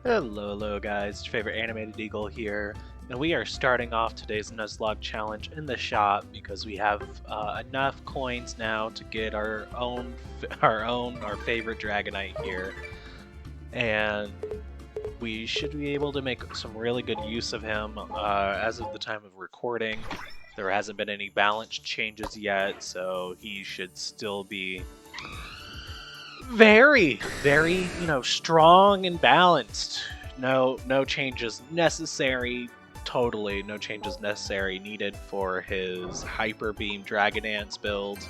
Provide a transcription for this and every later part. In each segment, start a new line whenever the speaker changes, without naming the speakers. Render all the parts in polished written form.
Hello guys, it's your favorite animated eagle here, and we are starting off today's Nuzlocke challenge in the shop because we have enough coins now to get our favorite Dragonite here, and we should be able to make some really good use of him. As of the time of recording, there hasn't been any balance changes yet, so he should still be very, strong and balanced. No changes necessary. Totally, no changes necessary needed for his Hyper Beam Dragon Dance build,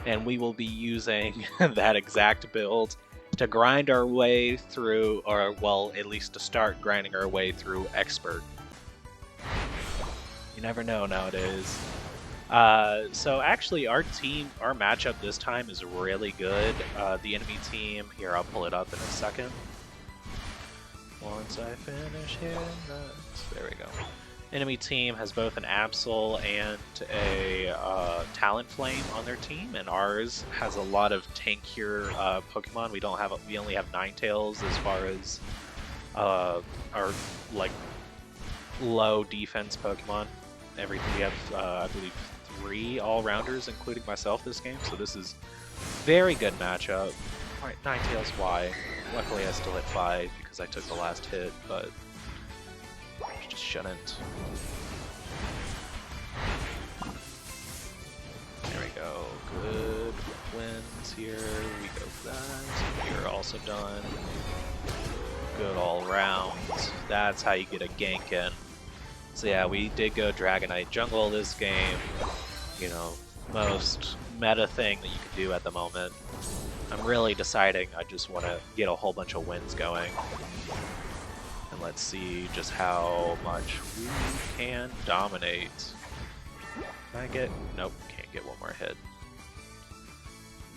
and we will be using that exact build to grind our way through, or well, at least to start grinding our way through Expert. You never know nowadays. So actually our matchup this time is really good. The enemy team, here I'll pull it up in a second. Once I finish hitting that, there we go. Enemy team has both an Absol and a Talonflame on their team, and ours has a lot of tankier Pokemon. We only have Ninetales as far as our like low defense Pokemon. Everything we have, I believe, 3 all-rounders, including myself, this game, so this is very good matchup. Alright, Ninetales, why? Luckily I still hit 5 because I took the last hit, but just shouldn't. There we go. Good wins here. We go for that. You're also done. Good all round. That's how you get a gank in. So yeah, we did go Dragonite jungle this game. You know, most meta thing that you can do at the moment. I'm really deciding I just want to get a whole bunch of wins going. And let's see just how much we can dominate. Can I get... Nope, can't get one more hit.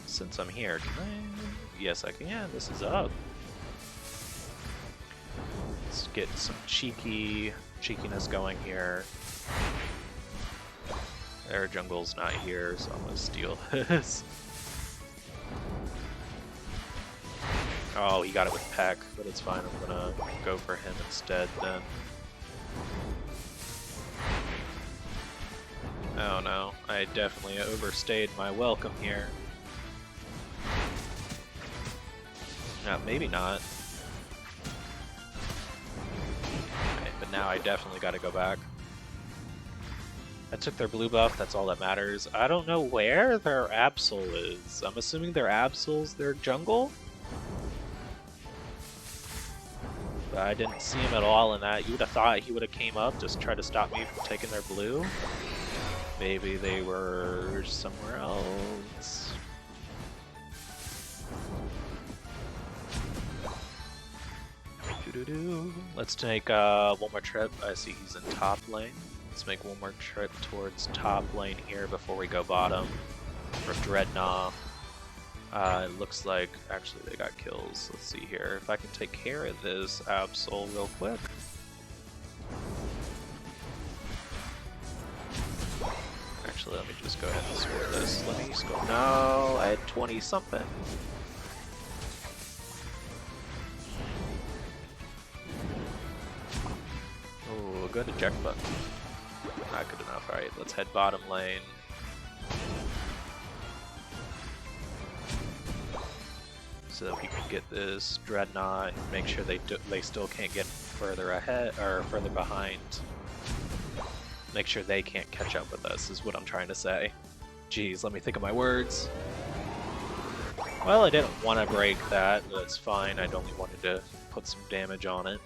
Since I'm here, can I... Yes, I can. Yeah, this is up. Let's get some cheekiness going here. Their jungle's not here, so I'm gonna steal this. Oh, he got it with Peck, but it's fine. I'm gonna go for him instead then. Oh no, I definitely overstayed my welcome here. No, maybe not. Okay, but now I definitely gotta go back. I took their blue buff, that's all that matters. I don't know where their Absol is. I'm assuming their Absol's their jungle? But I didn't see him at all in that. You would have thought he would have came up, just try to stop me from taking their blue. Maybe they were somewhere else. Let's take one more trip. I see he's in top lane. Let's make one more trip towards top lane here before we go bottom for Dreadnought. It looks like actually they got kills. Let's see here if I can take care of this Absol real quick. Actually, let me just go ahead and score this. Let me score. No, I had 20 something. Oh, good eject button. Not good enough. Alright, let's head bottom lane. So that we can get this Dreadnought and make sure they still can't get further ahead or further behind. Make sure they can't catch up with us is what I'm trying to say. Jeez, let me think of my words. Well, I didn't want to break that, but it's fine. I only wanted to put some damage on it.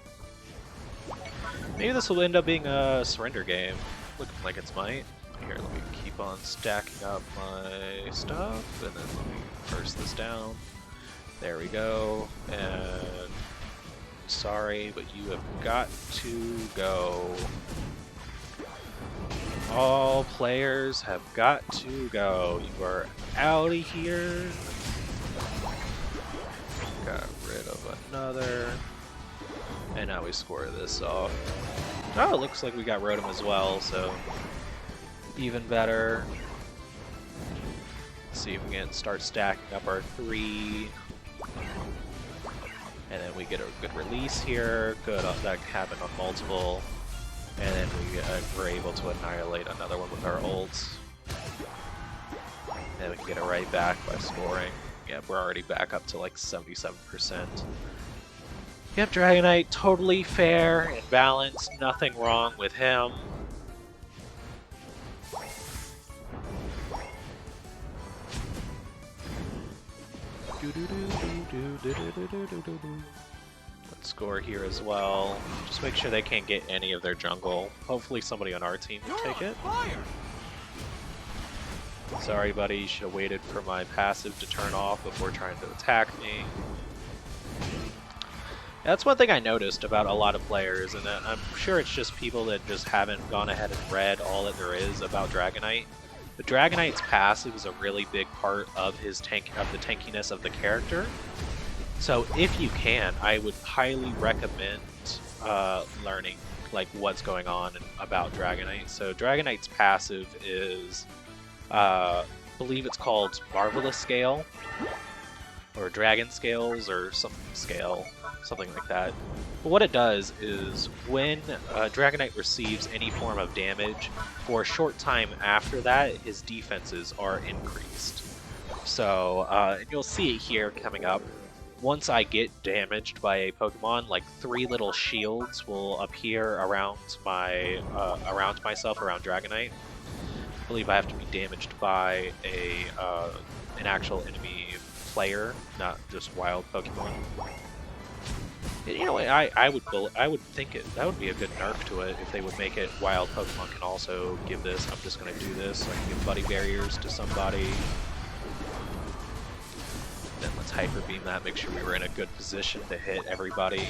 Maybe this will end up being a surrender game. Looking like it's might. Here, let me keep on stacking up my stuff, and then let me burst this down. There we go, and sorry, but you have got to go. All players have got to go. You are out of here. Got rid of another. And now we score this off. Oh, it looks like we got Rotom as well, so even better. Let's see if we can start stacking up our 3. And then we get a good release here. Good, that happened on multiple. And then we're able to annihilate another one with our ults. And we can get it right back by scoring. Yeah, we're already back up to like 77%. Yep, Dragonite, totally fair and balanced. Nothing wrong with him. Let's score here as well. Just make sure they can't get any of their jungle. Hopefully somebody on our team will take it. Sorry buddy, you should have waited for my passive to turn off before trying to attack me. That's one thing I noticed about a lot of players, and I'm sure it's just people that just haven't gone ahead and read all that there is about Dragonite. But Dragonite's passive is a really big part of the tankiness of the character. So if you can, I would highly recommend learning like what's going on about Dragonite. So Dragonite's passive is, I believe it's called Marvelous Scale, or Dragon Scales, or some scale, something like that. But what it does is when Dragonite receives any form of damage, for a short time after that, his defenses are increased. So, and you'll see it here coming up. Once I get damaged by a Pokemon, like 3 little shields will appear around myself, around Dragonite. I believe I have to be damaged by an actual enemy player, not just wild Pokemon. You know, I would think that would be a good nerf to it if they would make it wild Pokemon can also give this. I'm just gonna do this so I can give buddy barriers to somebody. Then let's hyper beam that. Make sure we were in a good position to hit everybody.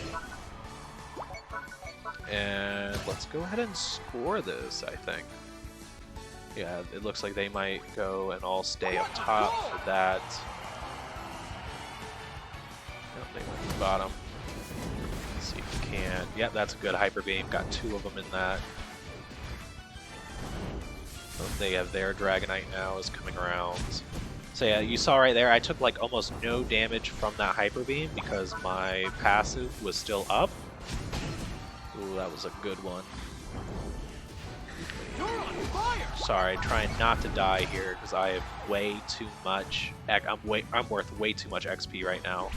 And let's go ahead and score this. I think. Yeah, it looks like they might go and all stay up top for that. No, they went to the bottom. Let's see if we can. Yep, that's a good hyper beam. Got 2 of them in that. So they have their Dragonite now is coming around. So yeah, you saw right there, I took like almost no damage from that hyper beam because my passive was still up. Ooh, that was a good one. Sorry, trying not to die here because I have way too much. I'm worth way too much XP right now.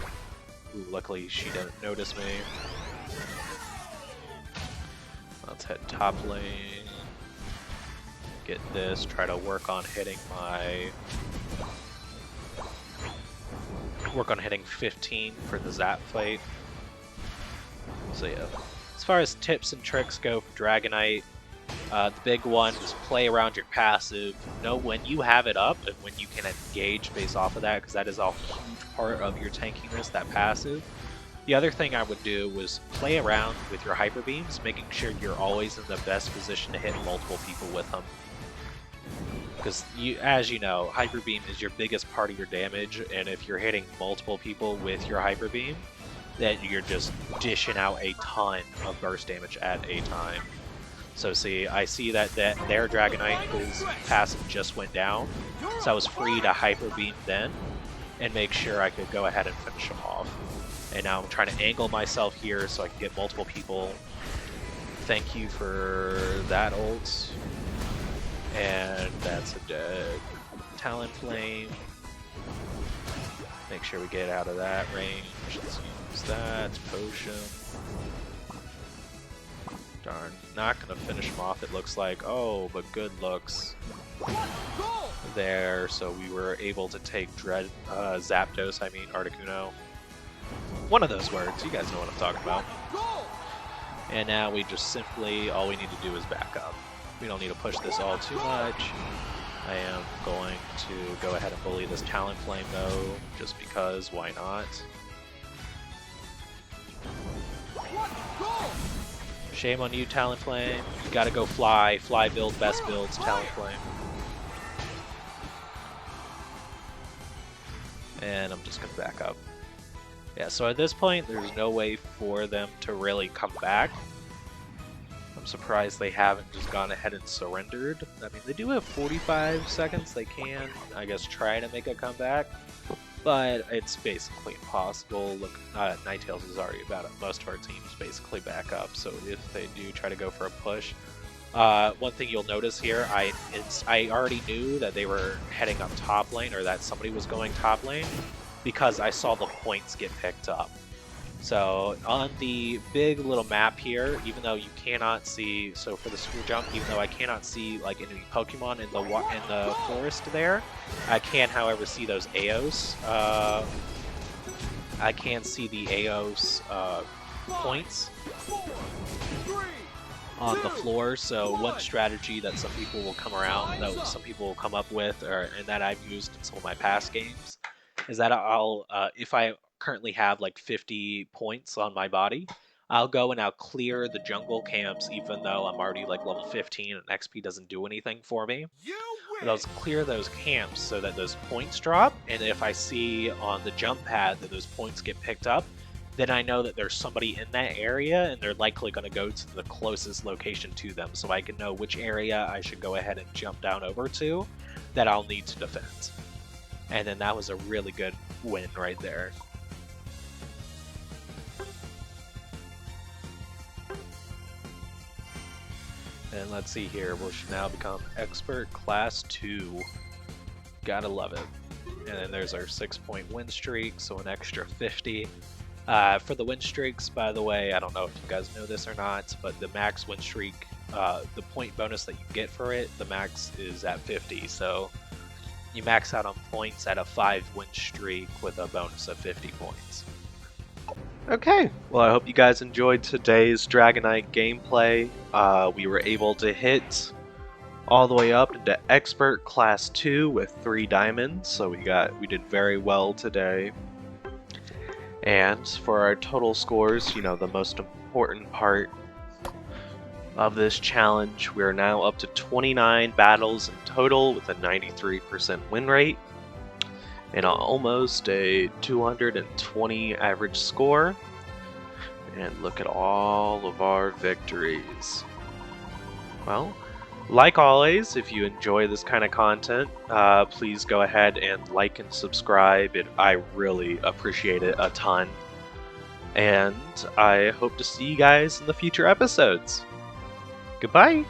Ooh, luckily she didn't notice me. Let's head top lane. Get this. Try to work on hitting 15 for the Zap fight. So yeah, as far as tips and tricks go for Dragonite, the big one is play around your passive. Know when you have it up and when you can engage based off of that, because that is a huge part of your tankiness, that passive. The other thing I would do was play around with your hyper beams, making sure you're always in the best position to hit multiple people with them. Because as you know, hyper beam is your biggest part of your damage, and if you're hitting multiple people with your hyper beam, then you're just dishing out a ton of burst damage at a time. So see, I see that their Dragonite, his passive just went down, so I was free to hyper beam then, and make sure I could go ahead and finish him off. And now I'm trying to angle myself here so I can get multiple people. Thank you for that ult. And that's a dead Talonflame. Make sure we get out of that range. Let's use that potion. Darn, not gonna finish him off, it looks like. Oh, but good looks there. So we were able to take Zapdos, Articuno. One of those words, you guys know what I'm talking about. And now we just simply, all we need to do is back up. We don't need to push this all too much. I am going to go ahead and bully this Talonflame though, just because, why not? Shame on you, Talonflame. You gotta go fly. Fly build, best builds, Talonflame. And I'm just gonna back up. Yeah, so at this point, there's no way for them to really come back. I'm surprised they haven't just gone ahead and surrendered. I mean, they do have 45 seconds. They can, I guess, try to make a comeback. but it's basically impossible. Look, Ninetales is already about it. Most of our teams basically back up, so if they do try to go for a push, one thing you'll notice here, I already knew that they were heading up top lane, or that somebody was going top lane, because I saw the points get picked up. So on the big little map here, even though you cannot see, so for the screw jump, even though I cannot see like any Pokemon in the forest there, I can, however, see those Aos. I can see the Aos points on the floor. So one strategy that some people will come up with, and that I've used in some of my past games, is that I'll if I currently have like 50 points on my body, I'll go and I'll clear the jungle camps, even though I'm already like level 15 and XP doesn't do anything for me. But I'll clear those camps so that those points drop, and if I see on the jump pad that those points get picked up, then I know that there's somebody in that area, and they're likely going to go to the closest location to them, so I can know which area I should go ahead and jump down over to that I'll need to defend. And then that was a really good win right there. And let's see here, we should now become Expert Class 2. Gotta love it. And then there's our 6-point win streak, so an extra 50. For the win streaks, by the way, I don't know if you guys know this or not, but the max win streak, the point bonus that you get for it, the max is at 50. So you max out on points at a 5-win streak with a bonus of 50 points. Okay, well, I hope you guys enjoyed today's Dragonite gameplay. We were able to hit all the way up into Expert Class 2 with 3 diamonds, so we did very well today. And for our total scores, you know, the most important part of this challenge, we're now up to 29 battles in total with a 93% win rate and almost a 220 average score. And look at all of our victories. Well, like always, if you enjoy this kind of content, please go ahead and like and subscribe. I really appreciate it a ton. And I hope to see you guys in the future episodes. Goodbye!